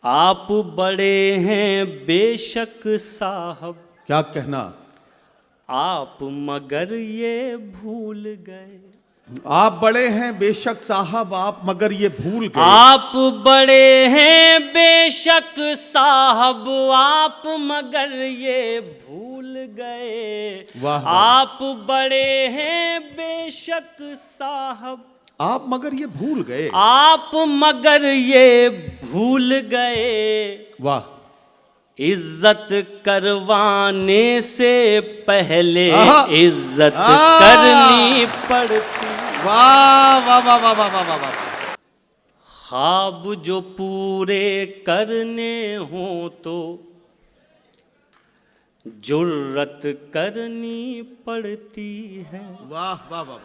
आप बड़े हैं बेशक साहब, क्या कहना, आप मगर ये भूल गए। आप बड़े हैं बेशक साहब, आप मगर ये भूल गए। आप बड़े हैं बेशक साहब, आप मगर ये भूल गए। वाह वाह। आप बड़े हैं बेशक साहब, आप मगर ये भूल गए। आप मगर ये भूल गए। वाह। इज्जत करवाने से पहले आहा। इज्जत करनी पड़ती। वाह वाह वाह वाह वाह वाह वाह। ख्वाब जो पूरे करने हो तो जुर्रत करनी पड़ती है। वाह वाह वाह।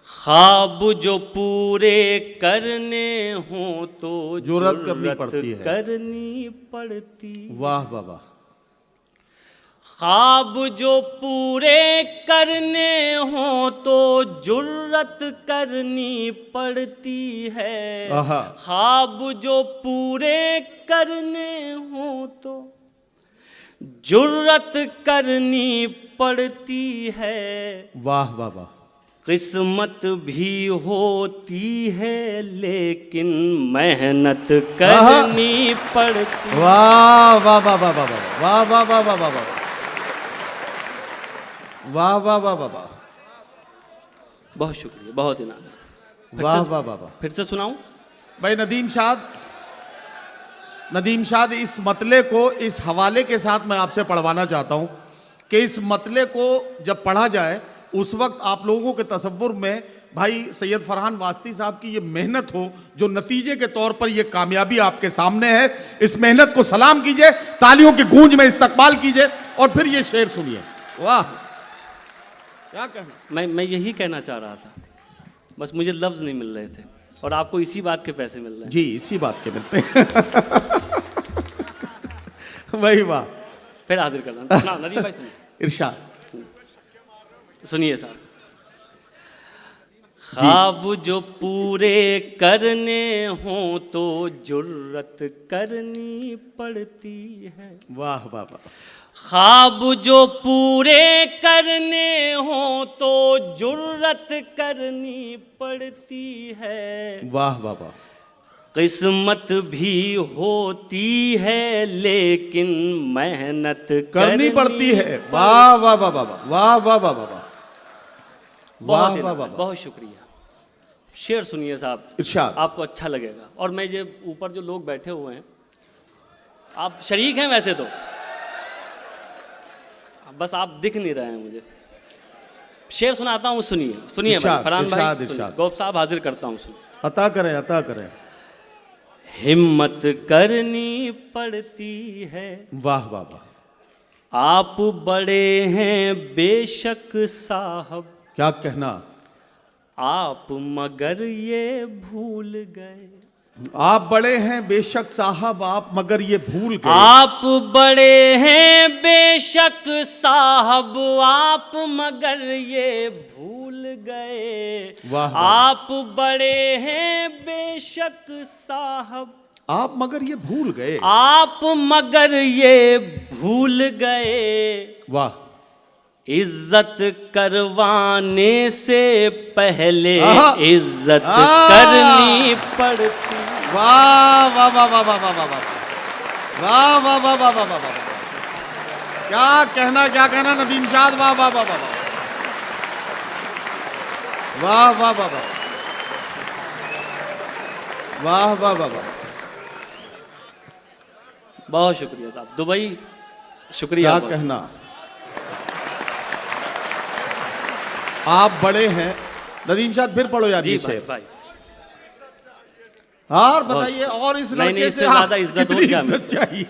ख्वाब जो पूरे करने हो तो जुर्रत करनी पड़ती है। करनी पड़ती। वाह वाह वाह। ख्वाब जो पूरे करने हो तो जुर्रत करनी पड़ती है। आहा। ख्वाब जो पूरे करने हो तो जुर्रत करनी पड़ती है। वाह वाह वाह। किस्मत भी होती है लेकिन मेहनत करनी पड़ती। वाह वाह वाह वाह वाह वाह वाह वाह वाह वाह वाह वाह वाह वाह वाह वाह। बहुत शुक्रिया, बहुत इनाम। वाह वाह वाह वाह। फिर से सुनाऊं? भाई नदीम शाद इस मतले को इस हवाले के साथ मैं आपसे पढ़वाना चाहता हूं कि इस मतले को जब पढ़ा जाए उस वक्त आप लोगों के तसव्वुर में भाई सैयद फरहान वास्ती साहब की ये मेहनत हो, जो नतीजे के तौर पर ये कामयाबी आपके सामने है। इस मेहनत को सलाम कीजिए, तालियों की गूंज में इस्तकबाल कीजिए और फिर ये शेर सुनिए। वाह, क्या कहना। मैं यही कहना चाह रहा था, बस मुझे लफ्ज नहीं मिल रहे थे और आपको इसी बात के पैसे मिल रहे हैं। जी, इसी बात के मिलते हैं। वही वाह। फिर हाजिर करना ना नदीम भाई, सुनिए इरशाद सुनिए साहब। ख्वाब जो पूरे करने हो तो जुर्रत करनी पड़ती है। वाह वाह वाह। ख्वाब जो पूरे करने हो तो जुर्रत करनी पड़ती है। वाह वाह वाह। किस्मत भी होती है लेकिन मेहनत करनी पड़ती है। वाह वाह वाह वाह वाह वाह वाह वाह। बहुत बहुत शुक्रिया। शेर सुनिए साहब, इरशाद। आपको अच्छा लगेगा। और मैं ये ऊपर जो लोग बैठे हुए हैं, आप शरीक हैं वैसे तो, बस आप दिख नहीं रहे हैं मुझे। शेर सुनाता हूँ, सुनिए सुनिए भाई फरहान भाई, गौब साहब हाजिर करता हूँ, सुनिए। अता करें, अता करें। हिम्मत करनी पड़ती है। वाह वाह वाह। आप बड़े हैं बेशक साहब, क्या कहना, आप मगर ये भूल गए। आप बड़े हैं बेशक साहब, आप मगर ये भूल गए। आप बड़े हैं बेशक साहब, आप मगर ये भूल गए। वाह। आप बड़े हैं बेशक साहब, आप मगर ये भूल गए। आप मगर ये भूल गए। वाह। इज्जत करवाने से पहले इज्जत करनी पड़ती। वाह वाह वाह वाह वाह वाह वाह वाह वाह वाह वाह वाह वाह। क्या कहना, क्या कहना नदीम शाद। वाह वाह वाह वाह वाह वाह वाह वाह वाह वाह वाह वाह। बहुत शुक्रिया साहब, दुबई शुक्रिया। क्या कहना। आप बड़े हैं। नदीम शाद फिर पढ़ो यार ये शेर भाई। और बताइए, और इस लड़के से ज्यादा इज्जत हो क्या चाहिए।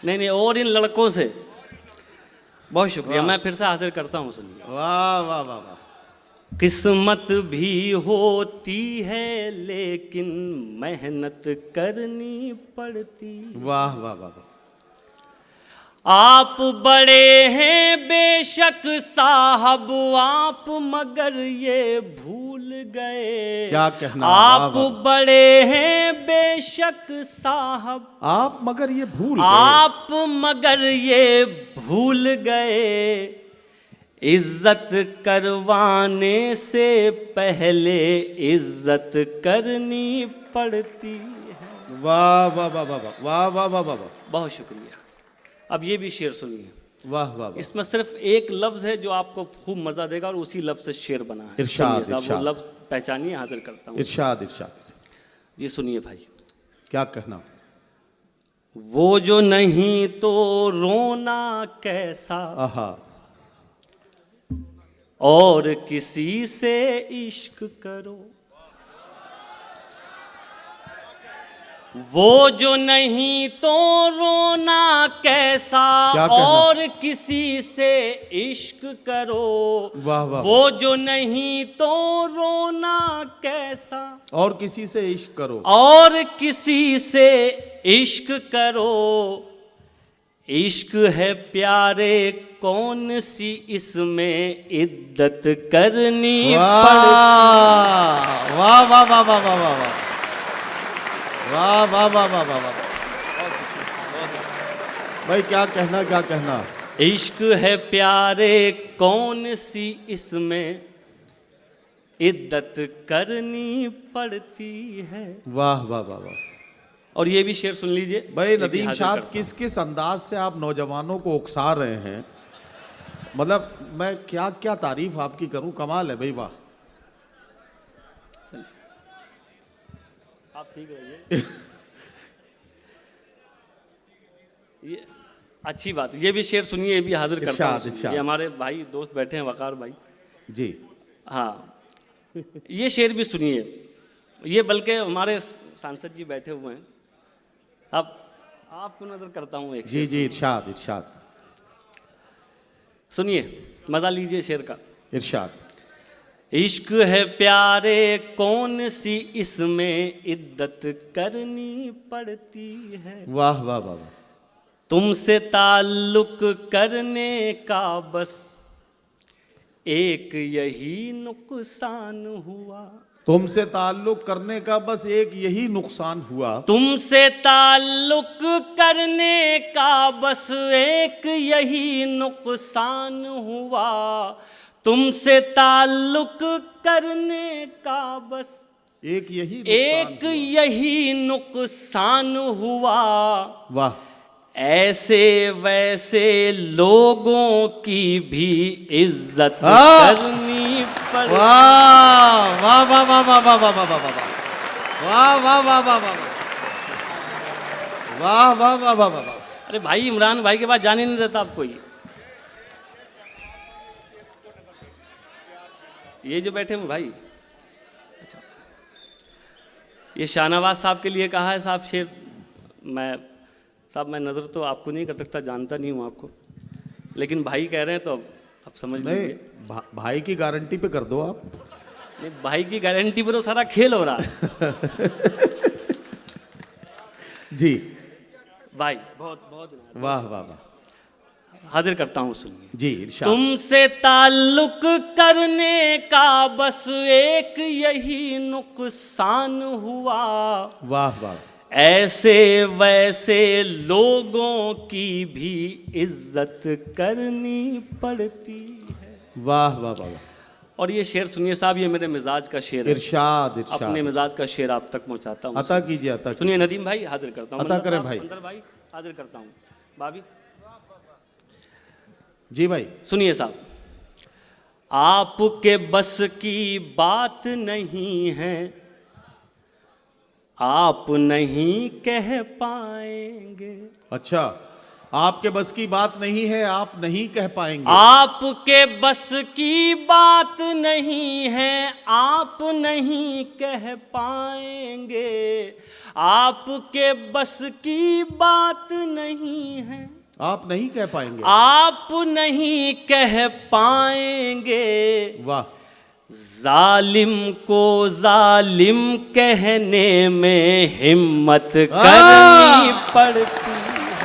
नहीं, और इन लड़कों से बहुत शुक्रिया। मैं फिर से हाजिर करता हूँ, सुनिए। वाह वाह वाह वाह। किस्मत भी होती है लेकिन मेहनत करनी पड़ती। वाह वाह वाह वाह। आप बड़े हैं बेशक साहब आप मगर ये भूल गए। क्या कहना, आप बड़े हैं बेशक साहब आप मगर ये भूल गए। आप मगर ये भूल गए। इज्जत करवाने से पहले इज्जत करनी पड़ती है। वाह वाह वाह वाह वाह वाह वाह वाह, बहुत शुक्रिया। अब ये भी शेर सुनिए। वाह वाह। इसमें सिर्फ एक लफ्ज है जो आपको खूब मजा देगा और उसी लफ्ज से शेर बना है। इरशाद, वो लफ्ज पहचानिए, हाजिर करता हूँ। इरशाद इरशाद। ये सुनिए भाई। क्या कहना। वो जो नहीं तो रोना कैसा, आहा, और किसी से इश्क करो। वो जो नहीं तो रोना कैसा, और किसी से इश्क करो। वाह वाह। वो जो नहीं तो रोना कैसा, और किसी से इश्क करो। और किसी से इश्क करो। इश्क है प्यारे कौन सी इसमें इद्दत करनी पड़ती। वाह वाह वाह वाह वाह वाह वाह वाह वाह वाह वाह वाह वाह। भाई क्या कहना, क्या कहना। इश्क है प्यारे कौन सी इसमें इद्दत करनी पड़ती है। वाह वाह वाह वाह। और ये भी शेर सुन लीजिए भाई नदीम शाह, किस किस अंदाज से आप नौजवानों को उकसा रहे हैं। मतलब मैं क्या क्या तारीफ आपकी करूं, कमाल है भाई, वाह। आप ठीक रहिए। ये अच्छी बात। ये भी शेर सुनिए, ये भी हाजिर करता हूं। ये हमारे भाई दोस्त बैठे हैं, वकार भाई जी। हाँ, ये शेर भी सुनिए। ये बल्कि हमारे सांसद जी बैठे हुए हैं। अब आपको नजर करता हूँ एक। जी जी, इरशाद इरशाद। सुनिए, मजा लीजिए शेर का। इरशाद। इश्क है प्यारे कौन सी इसमें इद्दत करनी पड़ती है। वाह वाह वाह वाह। तुमसे ताल्लुक करने का बस एक यही नुकसान हुआ। तुमसे ताल्लुक करने का बस एक यही नुकसान हुआ। तुमसे ताल्लुक करने का बस एक यही नुकसान हुआ। तुमसे ताल्लुक करने का बस एक यही नुकसान हुआ। वाह। ऐसे वैसे लोगों की भी इज्जत करनी पड़ती। वाह वाह वाह वाह वाह वाह वाह वाह वाह वाह वाह वाह वाह वाह वाह वाह वाह वाह वाह। अरे भाई, इमरान भाई के पास जाने नहीं देता आपको। ये जो बैठे हैं भाई, अच्छा, ये शाहनवाज साहब के लिए कहा है साहब शेर। मैं नज़र तो आपको नहीं कर सकता, जानता नहीं हूँ आपको, लेकिन भाई कह रहे हैं तो अब समझ लीजिए। भाई की गारंटी पे कर दो आप। नहीं, भाई की गारंटी पर तो सारा खेल हो रहा है। जी भाई, बहुत बहुत वाह वाह वाह। हाजिर करता हूँ, सुनिए जी। इरशाद। तुमसे ताल्लुक करने का बस एक यही नुकसान हुआ। वाह वाह। ऐसे वैसे लोगों की भी इज्जत करनी पड़ती है। वाह वाह वाह। और ये शेर सुनिए साहब, ये मेरे मिजाज का शेर है। इरशाद इरशाद। अपने मिजाज का शेर आप तक पहुंचाता हूँ। अता कीजिए, अता कीजिए। सुनिए नदीम भाई, हाजिर करता हूँ। अता करें भाई। भाई हाजिर करता हूँ। भाभी जी भाई। सुनिए साहब, आपके बस की बात नहीं है, आप नहीं कह पाएंगे। अच्छा, आपके बस की बात नहीं है, आप नहीं कह पाएंगे। आपके बस की बात नहीं है, आप नहीं कह पाएंगे। आपके बस की बात नहीं है, आप नहीं कह पाएंगे। आप नहीं कह पाएंगे। वाह। जालिम को जालिम कहने में हिम्मत करनी पड़ती है।